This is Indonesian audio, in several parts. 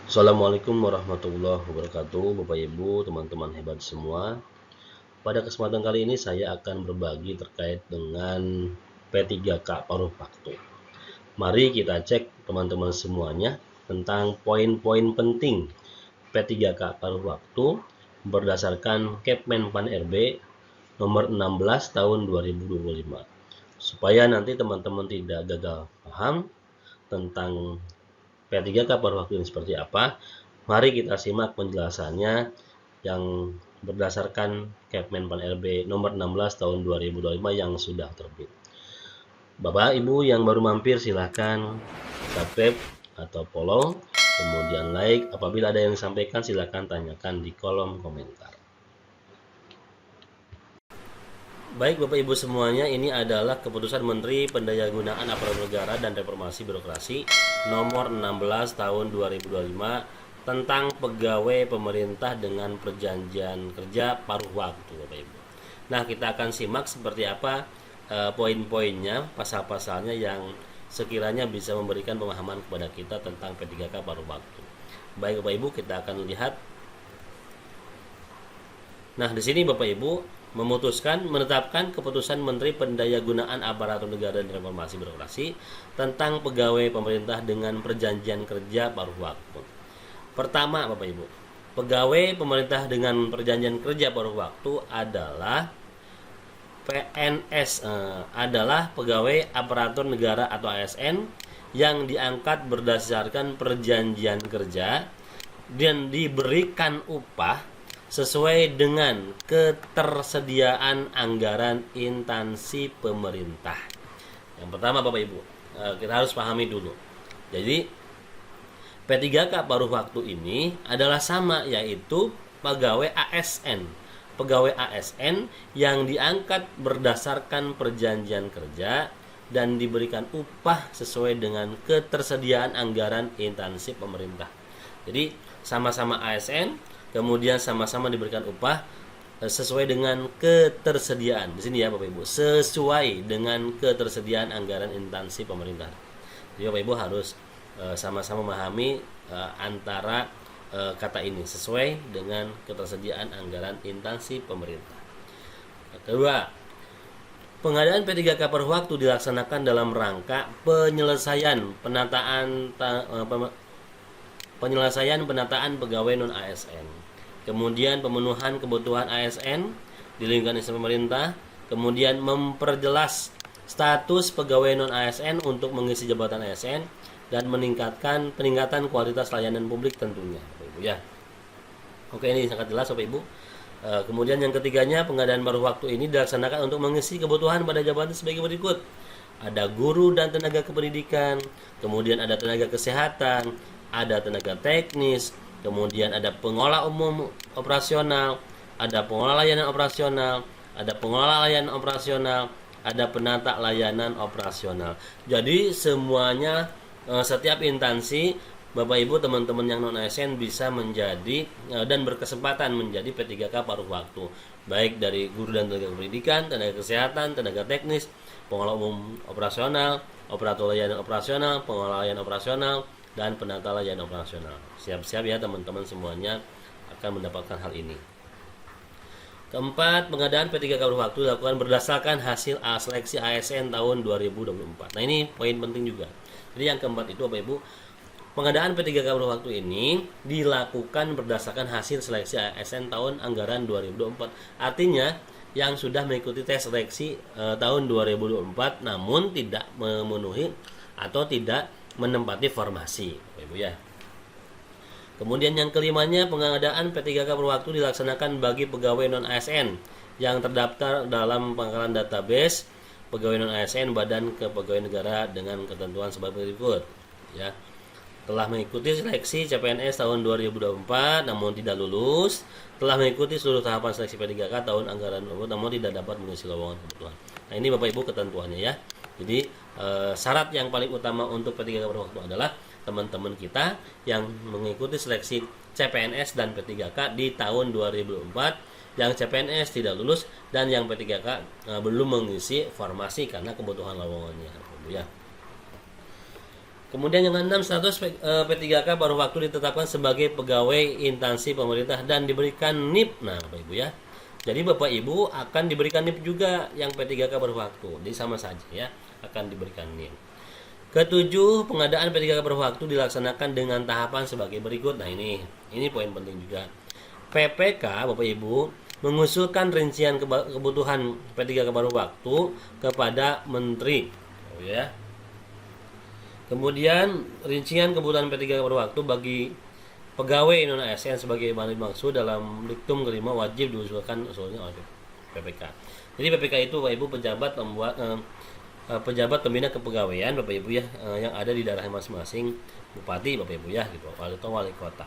Assalamualaikum warahmatullahi wabarakatuh, Bapak Ibu, teman-teman hebat semua. Pada kesempatan kali ini saya akan berbagi terkait dengan P3K paruh waktu. Mari kita cek teman-teman semuanya tentang poin-poin penting P3K paruh waktu berdasarkan Kepmenpan RB nomor 16 tahun 2025. Supaya nanti teman-teman tidak gagal paham tentang P3K paruh waktu ini seperti apa, mari kita simak penjelasannya yang berdasarkan Kepmenpan RB nomor 16 tahun 2025 yang sudah terbit. Bapak Ibu yang baru mampir silahkan subscribe atau follow, kemudian like. Apabila ada yang disampaikan silahkan tanyakan di kolom komentar. Baik Bapak Ibu semuanya, ini adalah keputusan Menteri Pendayagunaan Aparatur Negara dan Reformasi Birokrasi nomor 16 tahun 2025 tentang pegawai pemerintah dengan perjanjian kerja paruh waktu, Bapak Ibu. Nah, kita akan simak seperti apa poin-poinnya, pasal-pasalnya yang sekiranya bisa memberikan pemahaman kepada kita tentang P3K paruh waktu. Baik Bapak Ibu, kita akan lihat. Nah, di sini Bapak Ibu menetapkan keputusan Menteri Pendayagunaan Aparatur Negara dan Reformasi Birokrasi tentang pegawai pemerintah dengan perjanjian kerja paruh waktu. Pertama, Bapak Ibu, pegawai pemerintah dengan perjanjian kerja paruh waktu adalah PNS, adalah pegawai aparatur negara atau ASN yang diangkat berdasarkan perjanjian kerja dan diberikan upah sesuai dengan ketersediaan anggaran instansi pemerintah. Yang pertama Bapak Ibu, kita harus pahami dulu. Jadi P3K paruh waktu ini adalah sama, yaitu pegawai ASN. Pegawai ASN yang diangkat berdasarkan perjanjian kerja dan diberikan upah sesuai dengan ketersediaan anggaran instansi pemerintah. Jadi sama-sama ASN, kemudian sama-sama diberikan upah sesuai dengan ketersediaan. Di sini ya Bapak Ibu, sesuai dengan ketersediaan anggaran instansi pemerintah. Jadi Bapak Ibu harus sama-sama memahami antara kata ini, sesuai dengan ketersediaan anggaran instansi pemerintah. Kedua, pengadaan P3K paruh waktu dilaksanakan dalam rangka penyelesaian penataan pegawai non ASN, kemudian pemenuhan kebutuhan ASN di lingkungan instansi pemerintah, kemudian memperjelas status pegawai non ASN untuk mengisi jabatan ASN dan peningkatan kualitas layanan publik tentunya, Bapak Ibu ya. Oke, ini sangat jelas Bapak Ibu. Kemudian yang ketiganya, pengadaan paruh waktu ini dilaksanakan untuk mengisi kebutuhan pada jabatan sebagai berikut. Ada guru dan tenaga kependidikan, kemudian ada tenaga kesehatan, ada tenaga teknis, kemudian ada pengolah umum operasional, ada pengolah layanan operasional, ada pengelola layanan operasional, ada penata layanan operasional. Jadi semuanya, setiap instansi Bapak Ibu teman-teman yang non ASN bisa menjadi dan berkesempatan menjadi P3K paruh waktu, baik dari guru dan tenaga pendidikan, tenaga kesehatan, tenaga teknis, pengelola umum operasional, operator layanan operasional, pengelola layanan operasional, dan penata layanan operasional. Siap-siap ya teman-teman semuanya akan mendapatkan hal ini. Keempat, pengadaan P3K paruh waktu dilakukan berdasarkan hasil seleksi ASN tahun 2024. Nah, ini poin penting juga. Jadi yang keempat itu Bapak Ibu, pengadaan P3K paruh waktu ini dilakukan berdasarkan hasil seleksi ASN tahun anggaran 2024. Artinya yang sudah mengikuti tes seleksi tahun 2024 namun tidak memenuhi atau tidak menempati formasi, Bapak Ibu ya. Kemudian yang kelimanya, pengadaan P3K paruh waktu dilaksanakan bagi pegawai non ASN yang terdaftar dalam pangkalan database pegawai non ASN Badan Kepegawaian Negara dengan ketentuan sebagai berikut ya. Telah mengikuti seleksi CPNS tahun 2024 namun tidak lulus, telah mengikuti seluruh tahapan seleksi P3K tahun anggaran 2024 namun tidak dapat mengisi lowongan kebutuhan. Nah, ini Bapak Ibu ketentuannya ya. Jadi syarat yang paling utama untuk P3K paruh waktu adalah teman-teman kita yang mengikuti seleksi CPNS dan P3K di tahun 2024, yang CPNS tidak lulus dan yang P3K belum mengisi formasi karena kebutuhan lowongannya, ya. Kemudian yang keenam, status P3K paruh waktu ditetapkan sebagai pegawai instansi pemerintah dan diberikan NIP. Nah, Bapak Ibu ya. Jadi Bapak Ibu akan diberikan NIP juga yang P3K paruh waktu. Jadi sama saja ya, akan diberikan NIP. Ketujuh, pengadaan P3K paruh waktu dilaksanakan dengan tahapan sebagai berikut. Nah, ini poin penting juga. PPK Bapak Ibu mengusulkan rincian kebutuhan P3K paruh waktu kepada Menteri. Oh ya. Kemudian rincian kebutuhan P3K paruh waktu bagi pegawai non ASN sebagai dimaksud dalam diktum kelima wajib diusulkan usulnya oleh PPK. Jadi PPK itu Bapak Ibu pejabat pembina kepegawaian Bapak Ibu ya, yang ada di daerah masing-masing, bupati Bapak Ibu ya gitu, wali kota.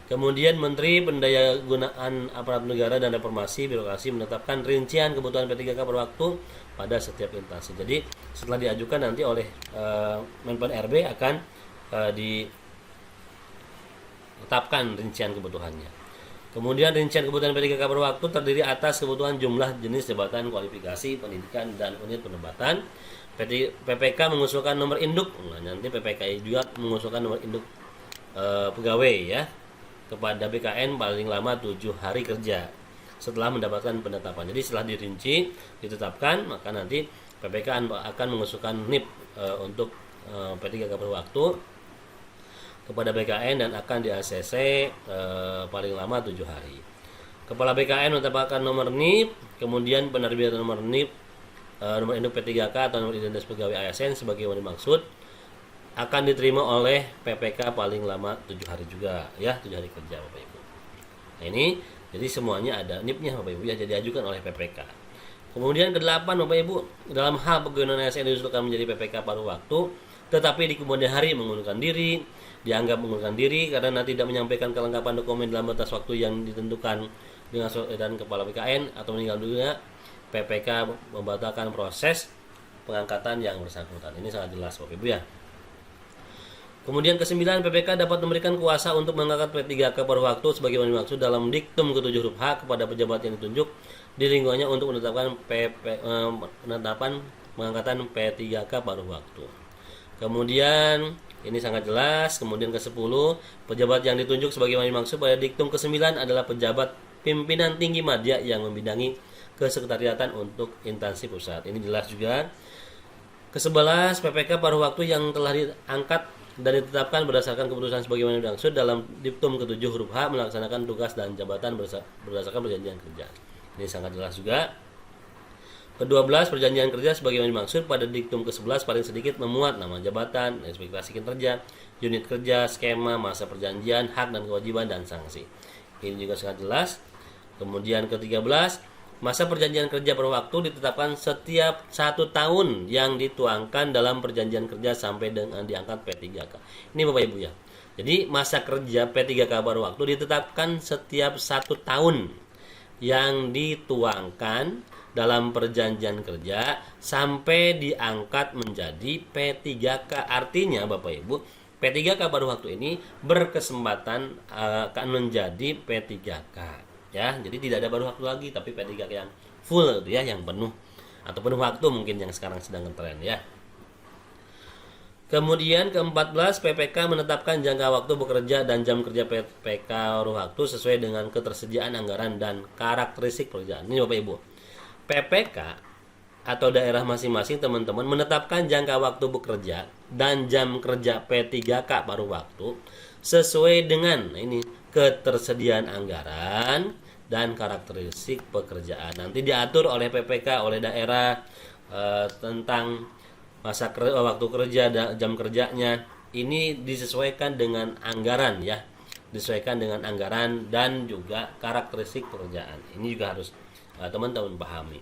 Kemudian Menteri Pendayagunaan Aparatur Negara dan Reformasi Birokrasi menetapkan rincian kebutuhan P3K paruh waktu pada setiap instansi. Jadi setelah diajukan nanti oleh Menpan RB akan ditetapkan rincian kebutuhannya. Kemudian rincian kebutuhan P3K paruh waktu terdiri atas kebutuhan jumlah jenis jabatan, kualifikasi, pendidikan, dan unit penempatan. PPK mengusulkan nomor induk. Nah, nanti PPK juga mengusulkan nomor induk pegawai ya kepada BKN paling lama 7 hari kerja setelah mendapatkan penetapan. Jadi setelah dirinci, ditetapkan, maka nanti PPK akan mengusulkan NIP untuk P3K paruh waktu kepada BKN dan akan di ACC paling lama 7 hari. Kepala BKN menetapkan nomor NIP, kemudian penerbitan nomor NIP, nomor induk P3K atau nomor identitas pegawai ASN sebagai yang dimaksud akan diterima oleh PPK paling lama 7 hari juga ya, 7 hari kerja Bapak Ibu. Nah, ini jadi semuanya ada NIP-nya Bapak Ibu ya, jadi diajukan oleh PPK. Kemudian ke-8 Bapak Ibu, dalam hal pegawai non ASN diusulkan menjadi PPK paruh waktu tetapi di kemudian hari mengundurkan diri, dianggap mengundurkan diri karena tidak menyampaikan kelengkapan dokumen dalam batas waktu yang ditentukan dengan surat edaran kepala BKN atau meninggal dunia, PPK membatalkan proses pengangkatan yang bersangkutan. Ini sangat jelas Bapak Ibu ya. Kemudian ke-9, PPK dapat memberikan kuasa untuk mengangkat P3K paruh waktu sebagaimana dimaksud dalam diktum ke-7 huruf H kepada pejabat yang ditunjuk di lingkungannya untuk menetapkan penetapan pengangkatan P3K paruh waktu. Kemudian ini sangat jelas. Kemudian ke-10, pejabat yang ditunjuk sebagaimana dimaksud pada diktum ke-9 adalah pejabat pimpinan tinggi madya yang membidangi kesekretariatan untuk instansi pusat. Ini jelas juga. Ke-11, PPK paruh waktu yang telah diangkat dan ditetapkan berdasarkan keputusan sebagaimana dimaksud dalam diktum ke-7 huruf H melaksanakan tugas dan jabatan berdasarkan perjanjian kerja. Ini sangat jelas juga. Ke-12, perjanjian kerja sebagaimana dimaksud pada diktum ke-11 paling sedikit memuat nama jabatan, ekspektasi kinerja, unit kerja, skema, masa perjanjian, hak dan kewajiban, dan sanksi. Ini juga sangat jelas. Kemudian ke-13, masa perjanjian kerja paruh waktu ditetapkan setiap 1 tahun yang dituangkan dalam perjanjian kerja sampai dengan diangkat P3K. Ini Bapak Ibu ya. Jadi masa kerja P3K paruh waktu ditetapkan setiap 1 tahun yang dituangkan dalam perjanjian kerja sampai diangkat menjadi P3K. Artinya Bapak Ibu, P3K paruh waktu ini berkesempatan akan menjadi P3K. Ya, jadi tidak ada paruh waktu lagi, tapi P3K yang full ya, yang penuh atau penuh waktu mungkin yang sekarang sedang ngetren ya. Kemudian ke-14, PPK menetapkan jangka waktu bekerja dan jam kerja PPK paruh waktu sesuai dengan ketersediaan anggaran dan karakteristik pekerjaan. Ini Bapak Ibu. PPK atau daerah masing-masing teman-teman menetapkan jangka waktu bekerja dan jam kerja P3K paruh waktu sesuai dengan ini ketersediaan anggaran dan karakteristik pekerjaan. Nanti diatur oleh PPK, oleh daerah tentang masa waktu kerja dan jam kerjanya. Ini disesuaikan dengan anggaran ya, disesuaikan dengan anggaran dan juga karakteristik pekerjaan. Ini juga harus teman-teman pahami.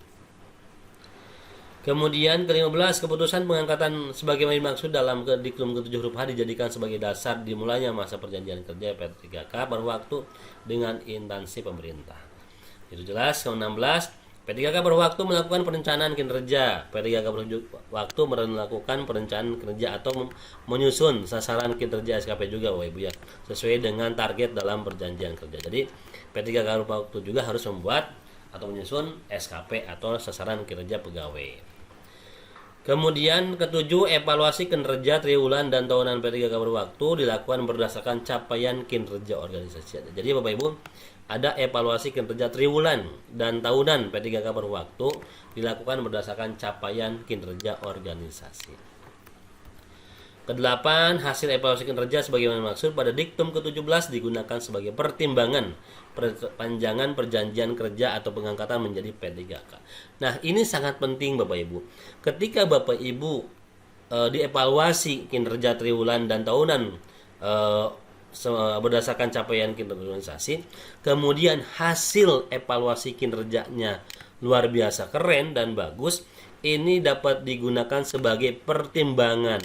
Kemudian ke-15, keputusan pengangkatan sebagaimana dimaksud dalam diktum ke-7 huruf H dijadikan sebagai dasar dimulainya masa perjanjian kerja P3K paruh waktu dengan instansi pemerintah. Itu jelas. Ke-16, P3K paruh waktu melakukan perencanaan kinerja. P3K paruh waktu melakukan perencanaan kinerja atau menyusun sasaran kinerja SKP juga Bapak Ibu ya, sesuai dengan target dalam perjanjian kerja. Jadi P3K paruh waktu juga harus membuat atau menyusun SKP atau sasaran kinerja pegawai. Kemudian ketujuh, evaluasi kinerja triwulan dan tahunan P3K berwaktu dilakukan berdasarkan capaian kinerja organisasi. Jadi Bapak Ibu, ada evaluasi kinerja triwulan dan tahunan P3K berwaktu dilakukan berdasarkan capaian kinerja organisasi. Kedelapan, hasil evaluasi kinerja sebagaimana maksud pada diktum ke-17 digunakan sebagai pertimbangan perpanjangan perjanjian kerja atau pengangkatan menjadi P3K. Nah, ini sangat penting Bapak Ibu. Ketika Bapak Ibu dievaluasi kinerja triwulan dan tahunan berdasarkan capaian kinerja organisasi, kemudian hasil evaluasi kinerjanya luar biasa keren dan bagus, ini dapat digunakan sebagai pertimbangan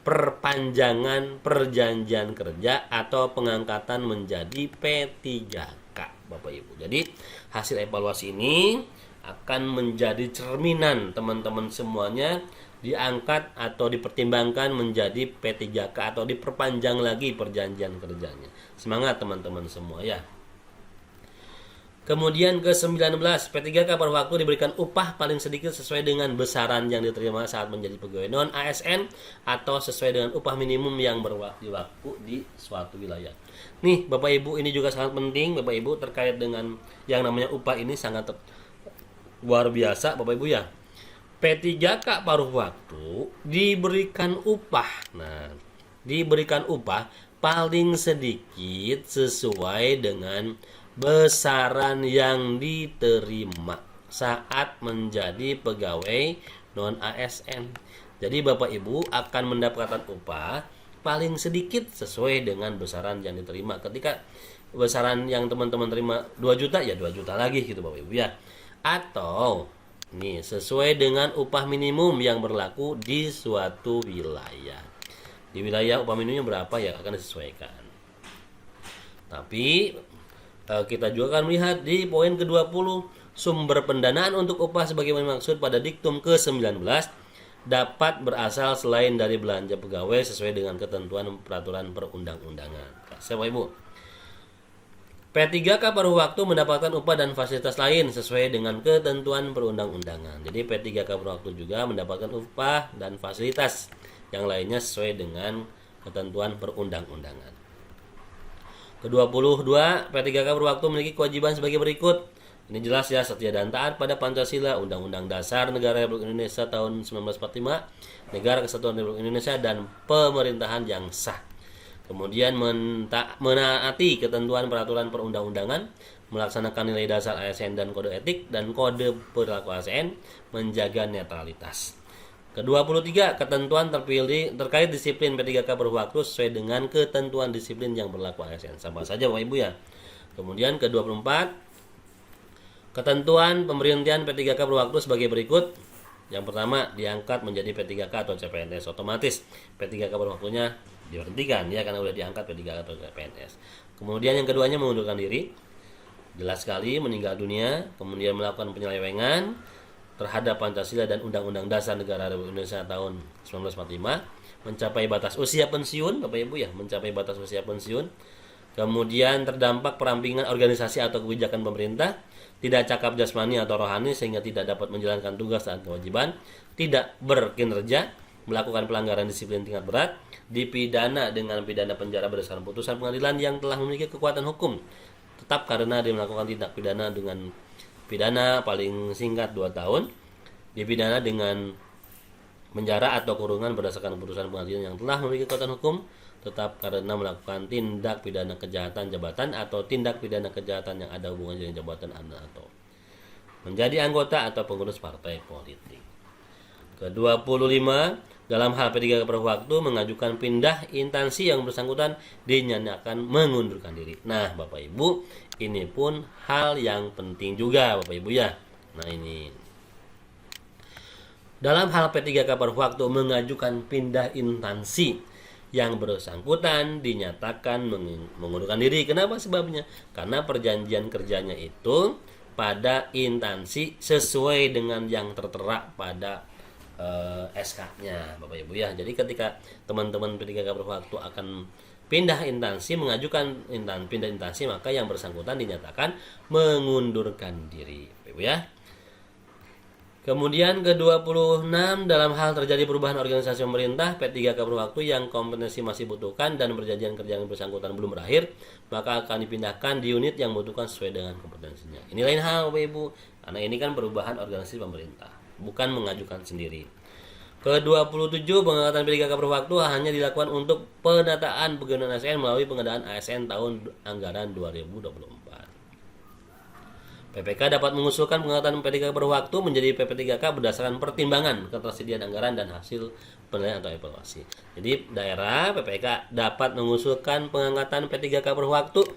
perpanjangan perjanjian kerja atau pengangkatan menjadi P3K Bapak Ibu. Jadi hasil evaluasi ini akan menjadi cerminan teman-teman semuanya diangkat atau dipertimbangkan menjadi P3K atau diperpanjang lagi perjanjian kerjanya. Semangat teman-teman semua ya. Kemudian ke-19, P3K per waktu diberikan upah paling sedikit sesuai dengan besaran yang diterima saat menjadi pegawai non ASN atau sesuai dengan upah minimum yang berwaktu di suatu wilayah. Nih Bapak Ibu, ini juga sangat penting Bapak Ibu terkait dengan yang namanya upah ini sangat luar biasa Bapak Ibu ya. P3K paruh waktu diberikan upah. Nah, diberikan upah paling sedikit sesuai dengan besaran yang diterima saat menjadi pegawai non ASN. Jadi Bapak Ibu akan mendapatkan upah paling sedikit sesuai dengan besaran yang diterima. Ketika besaran yang teman-teman terima 2 juta ya 2 juta lagi gitu Bapak Ibu ya. Atau nih sesuai dengan upah minimum yang berlaku di suatu wilayah. Di wilayah upah minimumnya berapa ya akan disesuaikan. Tapi kita juga akan melihat di poin ke-20, sumber pendanaan untuk upah sebagaimana maksud pada diktum ke-19 dapat berasal selain dari belanja pegawai sesuai dengan ketentuan peraturan perundang-undangan. Bapak Ibu, P3K paruh waktu mendapatkan upah dan fasilitas lain sesuai dengan ketentuan perundang-undangan. Jadi P3K paruh waktu juga mendapatkan upah dan fasilitas yang lainnya sesuai dengan ketentuan perundang-undangan. Ke-22, P3K berwaktu memiliki kewajiban sebagai berikut. Ini jelas ya, setia dan taat pada Pancasila, Undang-Undang Dasar Negara Republik Indonesia tahun 1945, Negara Kesatuan Republik Indonesia, dan pemerintahan yang sah. Kemudian menaati ketentuan peraturan perundang-undangan, melaksanakan nilai dasar ASN dan kode etik dan kode perilaku ASN, menjaga netralitas. Ke-23, ketentuan terkait disiplin P3K berwaktu sesuai dengan ketentuan disiplin yang berlaku ASN. Sama saja Bapak Ibu ya. Kemudian ke-24, ketentuan pemberhentian P3K berwaktu sebagai berikut. Yang pertama, diangkat menjadi P3K atau CPNS. Otomatis P3K berwaktunya diberhentikan ya karena sudah diangkat P3K atau CPNS. Kemudian yang keduanya mengundurkan diri. Jelas sekali meninggal dunia, kemudian melakukan penyelewengan terhadap Pancasila dan Undang-Undang Dasar Negara Republik Indonesia tahun 1945, mencapai batas usia pensiun, Bapak Ibu ya, mencapai batas usia pensiun. Kemudian terdampak perampingan organisasi atau kebijakan pemerintah, tidak cakap jasmani atau rohani sehingga tidak dapat menjalankan tugas dan kewajiban, tidak berkinerja, melakukan pelanggaran disiplin tingkat berat, dipidana dengan pidana penjara berdasarkan putusan pengadilan yang telah memiliki kekuatan hukum, tetap karena dia melakukan tindak pidana dengan pidana paling singkat 2 tahun, dipidana dengan penjara atau kurungan berdasarkan putusan pengadilan yang telah memiliki kekuatan hukum, tetap karena melakukan tindak pidana kejahatan jabatan atau tindak pidana kejahatan yang ada hubungannya dengan jabatan Anda atau menjadi anggota atau pengurus partai politik. Ke-25, dalam hal P3K per waktu mengajukan pindah instansi yang bersangkutan dinyatakan mengundurkan diri. Nah, Bapak Ibu, ini pun hal yang penting juga Bapak Ibu ya. Nah ini. Dalam hal P3K per waktu mengajukan pindah instansi yang bersangkutan dinyatakan mengundurkan diri. Kenapa sebabnya? Karena perjanjian kerjanya itu pada instansi sesuai dengan yang tertera pada SK-nya Bapak Ibu ya. Jadi ketika teman-teman P3K berwaktu akan pindah instansi, mengajukan pindah instansi, maka yang bersangkutan dinyatakan mengundurkan diri Bapak Ibu ya. Kemudian ke-26, dalam hal terjadi perubahan organisasi pemerintah, P3K berwaktu yang kompetensi masih butuhkan dan perjanjian kerja yang bersangkutan belum berakhir, maka akan dipindahkan di unit yang membutuhkan sesuai dengan kompetensinya. Ini lain hal Bapak Ibu, karena ini kan perubahan organisasi pemerintah, bukan mengajukan sendiri. Ke-27, pengangkatan P3K berwaktu hanya dilakukan untuk pendataan pegawai ASN melalui pengadaan ASN tahun anggaran 2024. PPK dapat mengusulkan pengangkatan P3K berwaktu menjadi PP3K berdasarkan pertimbangan ketersediaan anggaran dan hasil penilaian atau evaluasi. Jadi daerah PPK dapat mengusulkan pengangkatan P3K berwaktu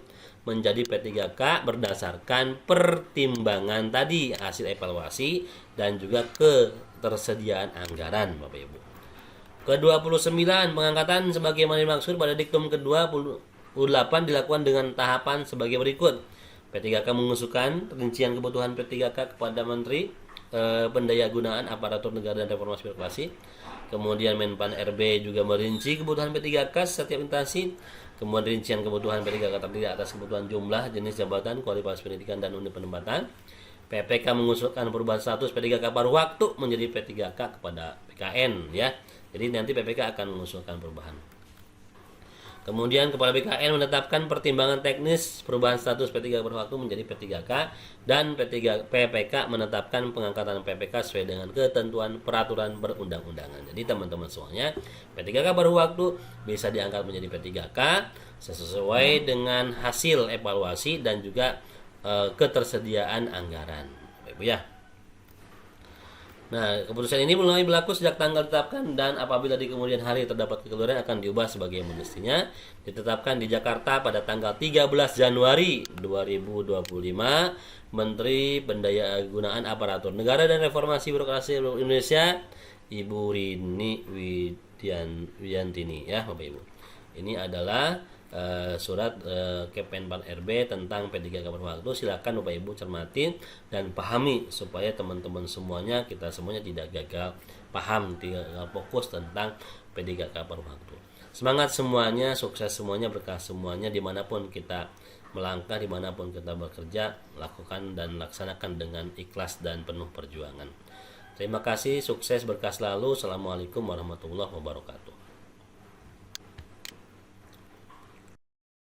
menjadi P3K berdasarkan pertimbangan tadi, hasil evaluasi dan juga ketersediaan anggaran, Bapak Ibu. Ke-29, pengangkatan sebagaimana dimaksud pada diktum ke-28 dilakukan dengan tahapan sebagai berikut. P3K mengusulkan rincian kebutuhan P3K kepada Menteri Pendayagunaan Aparatur Negara dan Reformasi Birokrasi. Kemudian Menpan RB juga merinci kebutuhan P3K setiap instansi. Kemudian rincian kebutuhan P3K terdiri atas kebutuhan jumlah, jenis jabatan, kualitas pendidikan dan unit penempatan. PPK mengusulkan perubahan status P3K paruh waktu menjadi P3K kepada PKN ya. Jadi nanti PPK akan mengusulkan perubahan. Kemudian Kepala BKN menetapkan pertimbangan teknis perubahan status P3K berwaktu menjadi P3K dan PPK menetapkan pengangkatan PPK sesuai dengan ketentuan peraturan perundang-undangan. Jadi teman-teman semuanya, P3K berwaktu bisa diangkat menjadi P3K sesuai dengan hasil evaluasi dan juga ketersediaan anggaran. Baik, Bu ya. Nah, keputusan ini mulai berlaku sejak tanggal ditetapkan dan apabila di kemudian hari terdapat kekeliruan akan diubah sebagai mestinya. Ditetapkan di Jakarta pada tanggal 13 Januari 2025, Menteri Pendayagunaan Aparatur Negara dan Reformasi Birokrasi Indonesia, Ibu Rini Widiantini ya, Bapak Ibu. Ini adalah surat Kemenpan RB tentang P3K berwaktu. Silakan Bapak Ibu cermati dan pahami supaya teman-teman semuanya, kita semuanya tidak gagal paham, tidak fokus tentang P3K berwaktu. Semangat semuanya, sukses semuanya, berkah semuanya, dimanapun kita melangkah, dimanapun kita bekerja, lakukan dan laksanakan dengan ikhlas dan penuh perjuangan. Terima kasih, sukses, berkah selalu. Assalamualaikum warahmatullahi wabarakatuh.